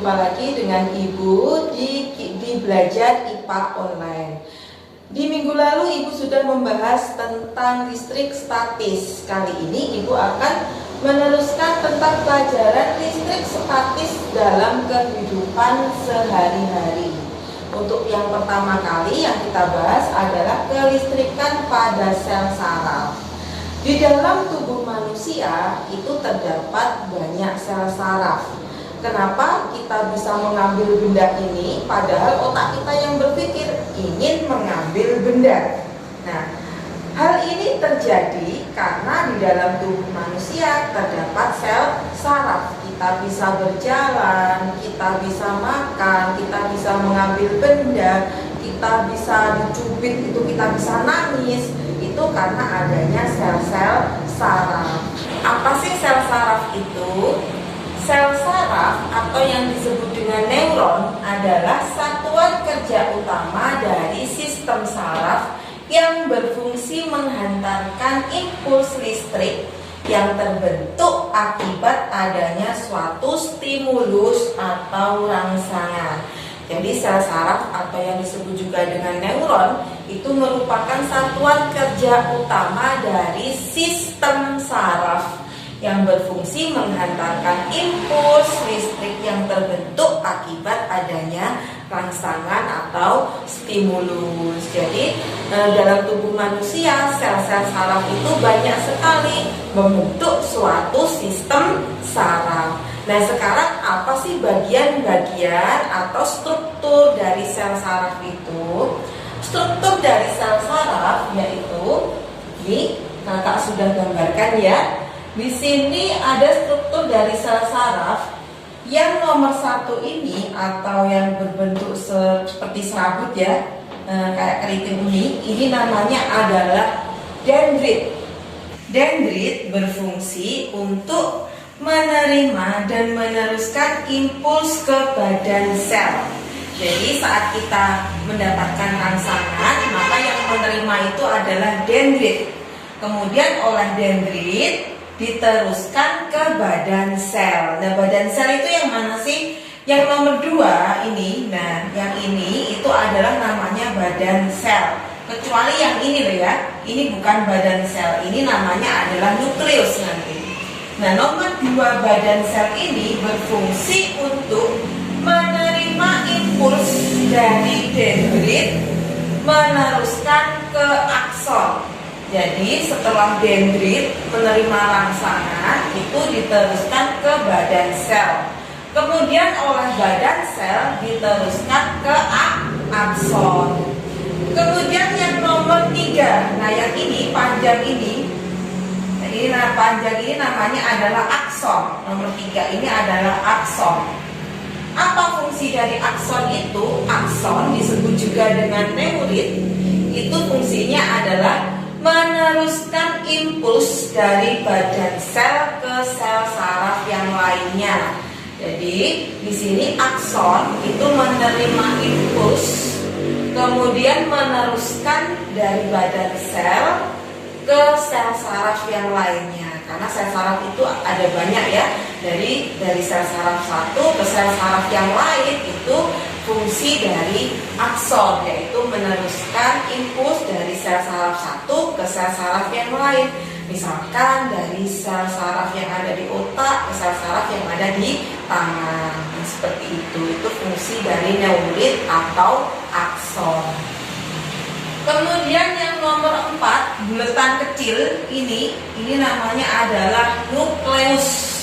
Jumpa lagi dengan Ibu di Belajar IPA Online. Di minggu lalu Ibu sudah membahas tentang listrik statis. Kali ini Ibu akan meneruskan tentang pelajaran listrik statis dalam kehidupan sehari-hari. Untuk yang pertama kali yang kita bahas adalah kelistrikan pada sel saraf. Di dalam tubuh manusia itu terdapat banyak sel saraf. Kenapa kita bisa mengambil benda ini padahal otak kita yang berpikir ingin mengambil benda? Nah, hal ini terjadi karena di dalam tubuh manusia terdapat sel saraf. Kita bisa berjalan, kita bisa makan, kita bisa mengambil benda, kita bisa dicubit, itu kita bisa nangis. Itu karena adanya sel-sel saraf. Apa sih sel saraf itu? Sel saraf atau yang disebut dengan neuron adalah satuan kerja utama dari sistem saraf yang berfungsi menghantarkan impuls listrik yang terbentuk akibat adanya suatu stimulus atau rangsangan. Jadi sel saraf atau yang disebut juga dengan neuron itu merupakan satuan kerja utama dari sistem saraf yang berfungsi menghantarkan impuls listrik yang terbentuk akibat adanya rangsangan atau stimulus. Jadi dalam tubuh manusia sel-sel saraf itu banyak sekali membentuk suatu sistem saraf. Nah, sekarang apa sih bagian-bagian atau struktur dari sel saraf itu? Struktur dari sel saraf yaitu, ini kakak sudah gambarkan ya. Di sini ada struktur dari sel saraf. Yang nomor 1 ini atau yang berbentuk seperti serabut ya, kayak keriting ini namanya adalah dendrit. Dendrit berfungsi untuk menerima dan meneruskan impuls ke badan sel. Jadi saat kita mendapatkan rangsangan, maka yang menerima itu adalah dendrit. Kemudian oleh dendrit diteruskan ke badan sel. Nah, badan sel itu yang mana sih? Yang nomor 2 ini. Nah, yang ini itu adalah namanya badan sel. Kecuali yang ini loh ya. Ini bukan badan sel. Ini namanya adalah nukleus nanti. Nah, nomor 2 badan sel ini berfungsi untuk menerima impuls dari dendrit meneruskan ke akson. Jadi setelah dendrit menerima rangsangan itu diteruskan ke badan sel. Kemudian oleh badan sel diteruskan ke akson. Kemudian yang nomor 3, nah yang ini panjang ini. Panjang ini namanya adalah akson. Nomor 3 ini adalah akson. Apa fungsi dari akson itu? Akson disebut juga dengan neurit. Itu fungsinya adalah meneruskan impuls dari badan sel ke sel saraf yang lainnya. Jadi di sini akson itu menerima impuls, kemudian meneruskan dari badan sel ke sel saraf yang lainnya. Karena sel saraf itu ada banyak ya. Dari sel saraf satu ke sel saraf yang lain itu fungsi dari akson, yaitu meneruskan impuls dari sel saraf satu ke sel saraf yang lain. Misalkan dari sel saraf yang ada di otak ke sel saraf yang ada di tangan. Seperti itu fungsi dari neurit atau akson. Kemudian yang nomor 4, buletan kecil ini namanya adalah nukleus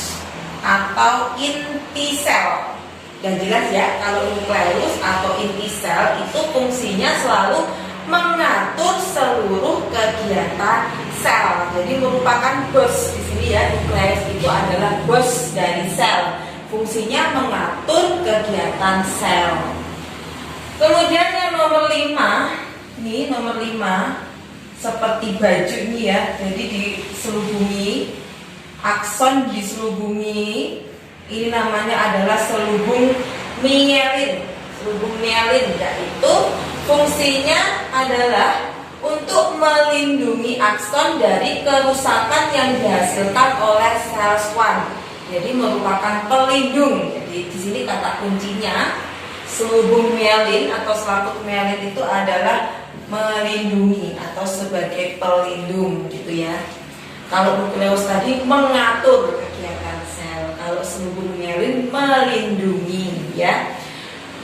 atau inti sel. Dan jelas ya, kalau nukleus atau inti sel itu fungsinya selalu mengatur seluruh kegiatan sel. Jadi merupakan bos di sini ya, nukleus itu adalah bos dari sel. Fungsinya mengatur kegiatan sel. Kemudian yang nomor 5, ini nomor 5 seperti baju ini ya. Jadi diselubungi, akson diselubungi. Ini namanya adalah selubung mielin. Selubung mielin yaitu fungsinya adalah untuk melindungi akson dari kerusakan yang dihasilkan oleh sel Schwann. Jadi merupakan pelindung. Jadi di sini kata kuncinya selubung myelin atau selaput myelin itu adalah melindungi atau sebagai pelindung gitu ya. Kalau nukleus tadi mengatur kegiatan sel, kalau selubung myelin melindungi ya.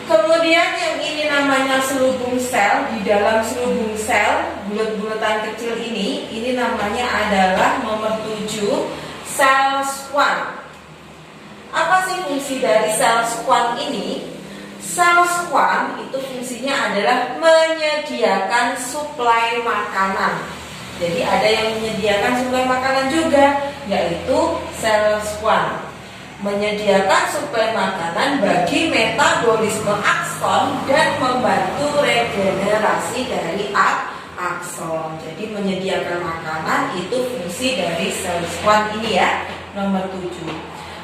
Kemudian yang ini namanya selubung sel. Di dalam selubung sel bulat-bulatan kecil ini namanya adalah nomor 7 sel squam. Apa sih fungsi dari sel squam ini? Sel squam itu fungsinya adalah menyediakan suplai makanan. Jadi ada yang menyediakan suplai makanan juga, yaitu sel squam. Menyediakan suplai makanan bagi metabolisme akson dan membantu regenerasi dari akson. Jadi menyediakan makanan itu fungsi dari sel squam ini ya, nomor 7.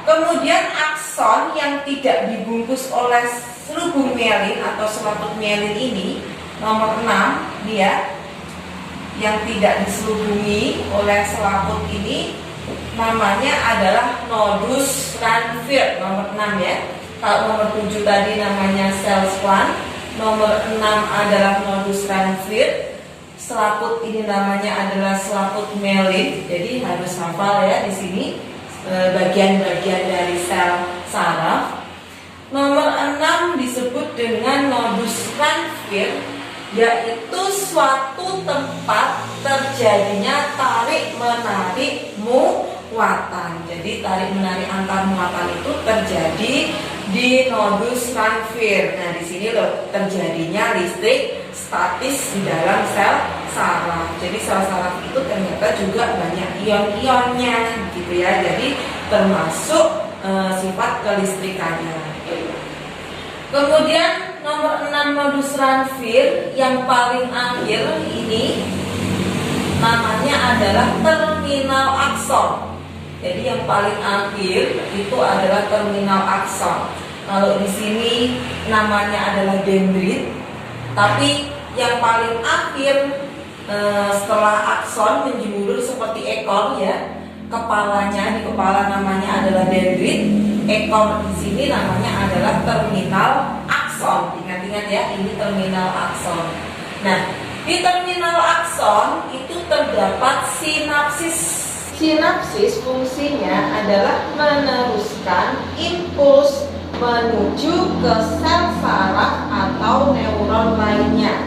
Kemudian akson yang tidak dibungkus oleh selubung myelin atau selaput myelin ini, nomor 6 dia, yang tidak diselubungi oleh selaput ini namanya adalah nodus Ranvier, nomor 6 ya. Kalau nomor 7 tadi namanya sel squam, nomor 6 adalah nodus Ranvier. Selaput ini namanya adalah selaput myelin. Jadi harus hafal ya di sini bagian-bagian dari sel saraf. Nomor 6 disebut dengan nodus Ranvier, yaitu suatu tempat terjadinya tarik-menarik muatan. Jadi tarik-menarik antar muatan itu terjadi di nodus Ranvier. Nah, di sini loh terjadinya listrik statis di dalam sel saraf. Jadi sel saraf itu ternyata juga banyak ion-ionnya gitu ya. Jadi termasuk sifat kelistrikannya. Kemudian nomor 6 nodus Ranvier yang paling akhir ini namanya adalah terminal akson. Jadi yang paling akhir itu adalah terminal akson. Kalau di sini namanya adalah dendrit, tapi yang paling akhir setelah akson menjulur seperti ekor ya, kepalanya di kepala namanya adalah dendrit, ekor di sini namanya adalah terminal akson. Ingat-ingat ya, ini terminal akson. Nah, di terminal akson itu terdapat sinapsis. Sinapsis fungsinya adalah meneruskan impuls menuju ke sel saraf atau neuron lainnya.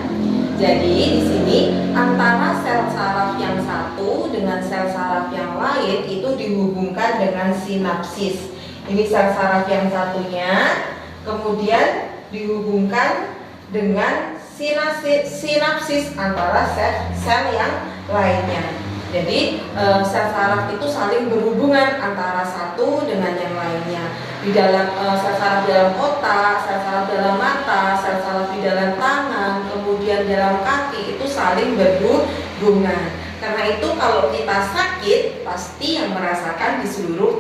Jadi di sini antara sel saraf yang satu dengan sel saraf yang lain itu dihubungkan dengan sinapsis. Ini sel saraf yang satunya, kemudian dihubungkan dengan sinapsis antara sel yang lainnya. Jadi sel saraf itu saling berhubungan antara satu dengan yang lainnya. Di dalam sel saraf dalam otak, sel saraf dalam mata, sel saraf di dalam tangan, kemudian dalam kaki itu saling berhubungan. Karena itu kalau kita sakit pasti yang merasakan di seluruh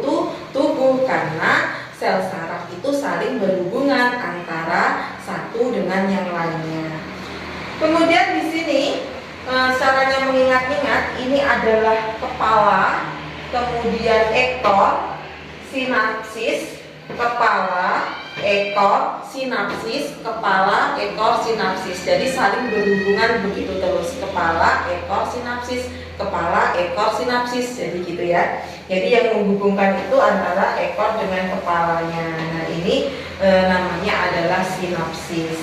tubuh karena sel saraf itu saling berhubungan antara satu dengan yang lainnya. Kemudian di sini caranya mengingat-ingat, ini adalah kepala, kemudian ekor, sinapsis, kepala, ekor, sinapsis, kepala, ekor, sinapsis. Jadi saling berhubungan begitu terus, kepala, ekor, sinapsis, kepala, ekor, sinapsis. Jadi gitu ya. Jadi yang menghubungkan itu antara ekor dengan kepalanya. Nah, ini namanya adalah sinapsis.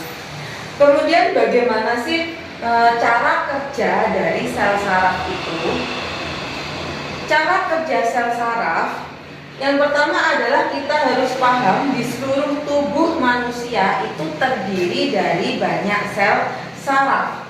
Kemudian bagaimana sih cara kerja dari sel saraf itu? Cara kerja sel saraf yang pertama adalah kita harus paham di seluruh tubuh manusia itu terdiri dari banyak sel saraf.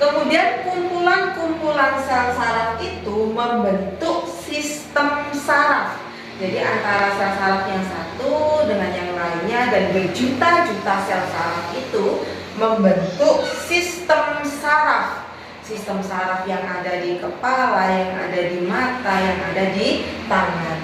Kemudian kumpulan-kumpulan sel saraf itu membentuk sistem saraf. Jadi antara sel saraf yang satu dengan yang lainnya dan berjuta-juta sel saraf itu membentuk sistem saraf. Sistem saraf yang ada di kepala, yang ada di mata, yang ada di tangan.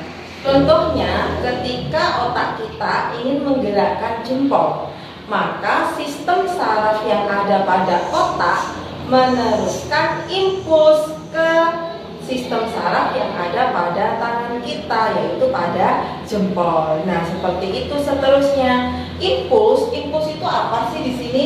Contohnya ketika otak kita ingin menggerakkan jempol, maka sistem saraf yang ada pada otak meneruskan impuls ke sistem saraf yang ada pada tangan kita. kita, yaitu pada jempol. Nah, seperti itu seterusnya. Impuls itu apa sih di sini?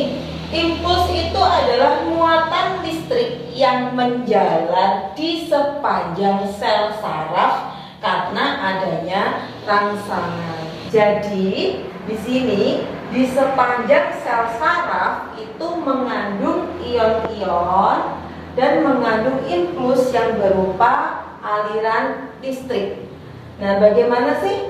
Impuls itu adalah muatan listrik yang menjalar di sepanjang sel saraf karena adanya rangsangan. Jadi, di sini di sepanjang sel saraf itu mengandung ion-ion dan mengandung impuls yang berupa aliran listrik. Nah, bagaimana sih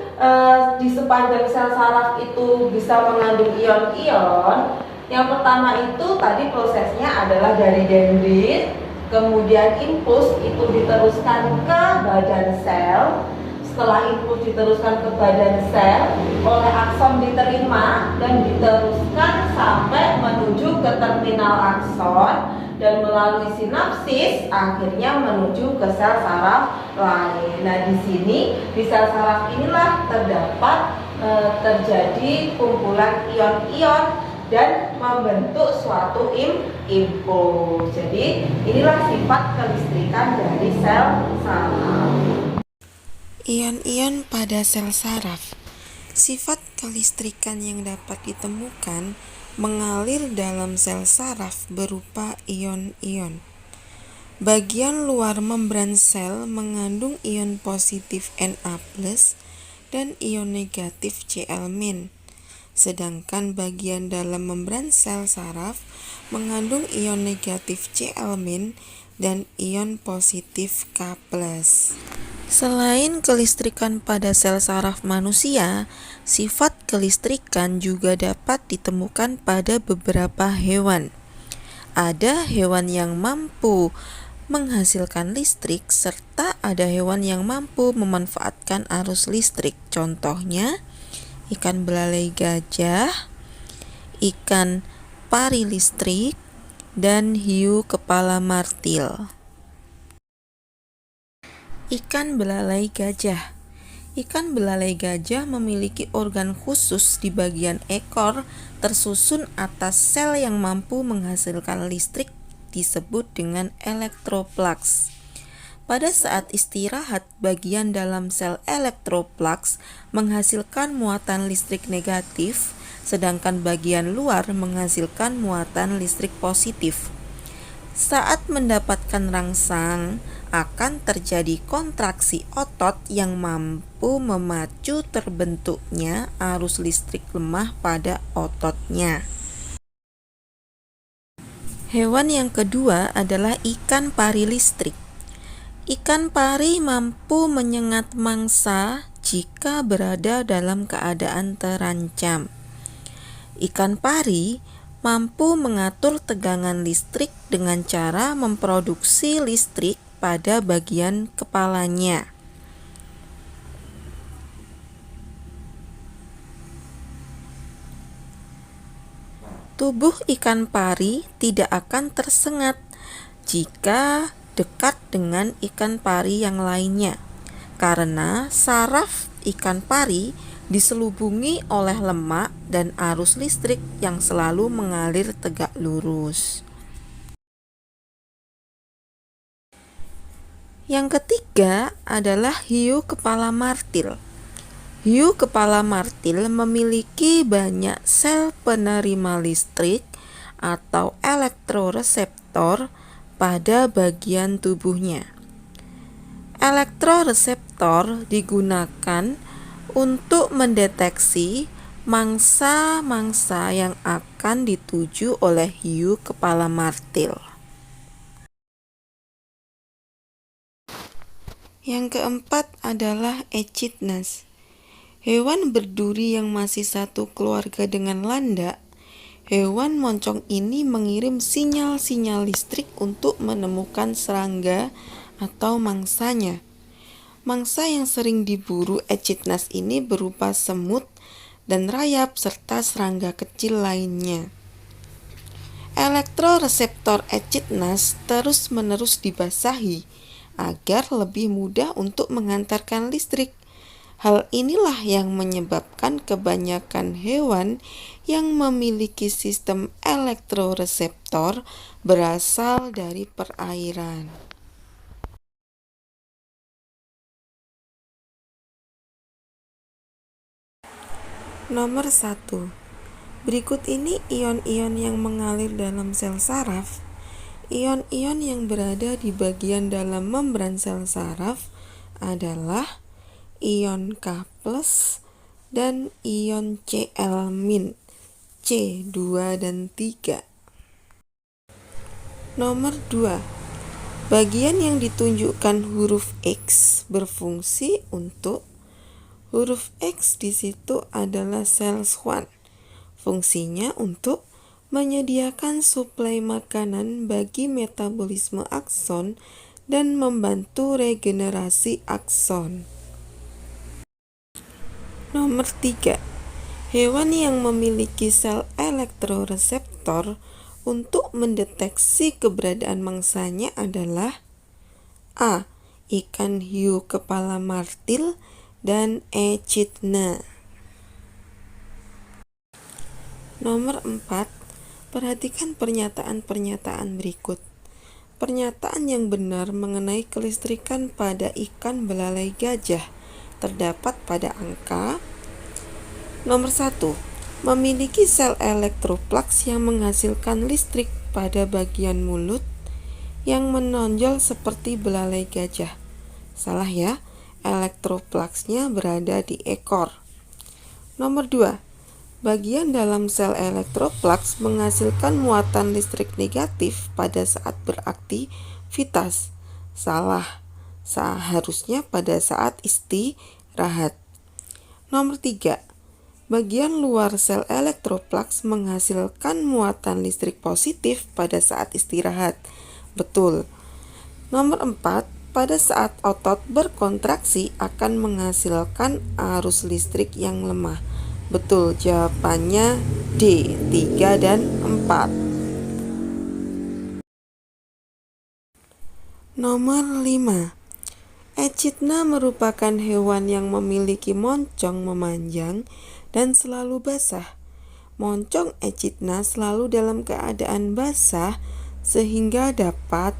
di sepanjang sel saraf itu bisa mengandung ion-ion? Yang pertama itu tadi prosesnya adalah dari dendrit, kemudian impuls itu diteruskan ke badan sel. Setelah impuls diteruskan ke badan sel, oleh akson diterima dan diteruskan sampai menuju ke terminal akson dan melalui sinapsis akhirnya menuju ke sel saraf lain. Nah, di sini di sel saraf inilah terjadi kumpulan ion-ion dan membentuk suatu impuls. Jadi inilah sifat kelistrikan dari sel saraf. Ion-ion pada sel saraf. Sifat kelistrikan yang dapat ditemukan mengalir dalam sel saraf berupa ion-ion. Bagian luar membran sel mengandung ion positif Na+ dan ion negatif Cl-. Sedangkan bagian dalam membran sel saraf mengandung ion negatif Cl- dan ion positif K+. Selain kelistrikan pada sel saraf manusia, sifat kelistrikan juga dapat ditemukan pada beberapa hewan. Ada hewan yang mampu menghasilkan listrik serta ada hewan yang mampu memanfaatkan arus listrik. Contohnya ikan belalai gajah, ikan pari listrik, dan hiu kepala martil. Ikan belalai gajah. Ikan belalai gajah memiliki organ khusus di bagian ekor tersusun atas sel yang mampu menghasilkan listrik disebut dengan elektroplaks. Pada saat istirahat, bagian dalam sel elektroplaks menghasilkan muatan listrik negatif, sedangkan bagian luar menghasilkan muatan listrik positif. Saat mendapatkan rangsang, akan terjadi kontraksi otot yang mampu memacu terbentuknya arus listrik lemah pada ototnya. Hewan yang kedua adalah ikan pari listrik. Ikan pari mampu menyengat mangsa jika berada dalam keadaan terancam. Ikan pari mampu mengatur tegangan listrik dengan cara memproduksi listrik pada bagian kepalanya. Tubuh ikan pari tidak akan tersengat jika dekat dengan ikan pari yang lainnya, karena saraf ikan pari diselubungi oleh lemak dan arus listrik yang selalu mengalir tegak lurus. Yang ketiga adalah hiu kepala martil. Hiu kepala martil memiliki banyak sel penerima listrik atau elektroreseptor pada bagian tubuhnya. Elektroreseptor digunakan untuk mendeteksi mangsa-mangsa yang akan dituju oleh hiu kepala martil. Yang keempat adalah echidnas. Hewan berduri yang masih satu keluarga dengan landak. Hewan moncong ini mengirim sinyal-sinyal listrik untuk menemukan serangga atau mangsanya. Mangsa yang sering diburu echidnas ini berupa semut dan rayap serta serangga kecil lainnya. Elektroreseptor echidnas terus-menerus dibasahi agar lebih mudah untuk mengantarkan listrik. Hal inilah yang menyebabkan kebanyakan hewan yang memiliki sistem elektroreseptor berasal dari perairan. Nomor 1. Berikut ini ion-ion yang mengalir dalam sel saraf. Ion-ion yang berada di bagian dalam membran sel saraf adalah ion K+ dan ion Cl-, C2 dan 3. Nomor 2. Bagian yang ditunjukkan huruf X berfungsi untuk huruf X di situ adalah sel Schwann. Fungsinya untuk menyediakan suplai makanan bagi metabolisme akson dan membantu regenerasi akson. Nomor 3. Hewan yang memiliki sel elektroreseptor untuk mendeteksi keberadaan mangsanya adalah A. Ikan hiu kepala martil dan echidna. Nomor 4. Perhatikan pernyataan-pernyataan berikut. Pernyataan yang benar mengenai kelistrikan pada ikan belalai gajah terdapat pada angka nomor 1. Memiliki sel elektroplaks yang menghasilkan listrik pada bagian mulut yang menonjol seperti belalai gajah. Salah ya, elektroplaksnya berada di ekor. Nomor 2. Bagian dalam sel elektroplaks menghasilkan muatan listrik negatif pada saat beraktivitas. Salah, seharusnya pada saat istirahat. Nomor 3. Bagian luar sel elektroplaks menghasilkan muatan listrik positif pada saat istirahat. Betul. Nomor 4. Pada saat otot berkontraksi akan menghasilkan arus listrik yang lemah. Betul, jawabannya D, 3 dan 4. Nomor 5. Echidna merupakan hewan yang memiliki moncong memanjang dan selalu basah. Moncong echidna selalu dalam keadaan basah sehingga dapat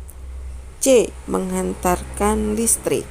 C. Menghantarkan listrik.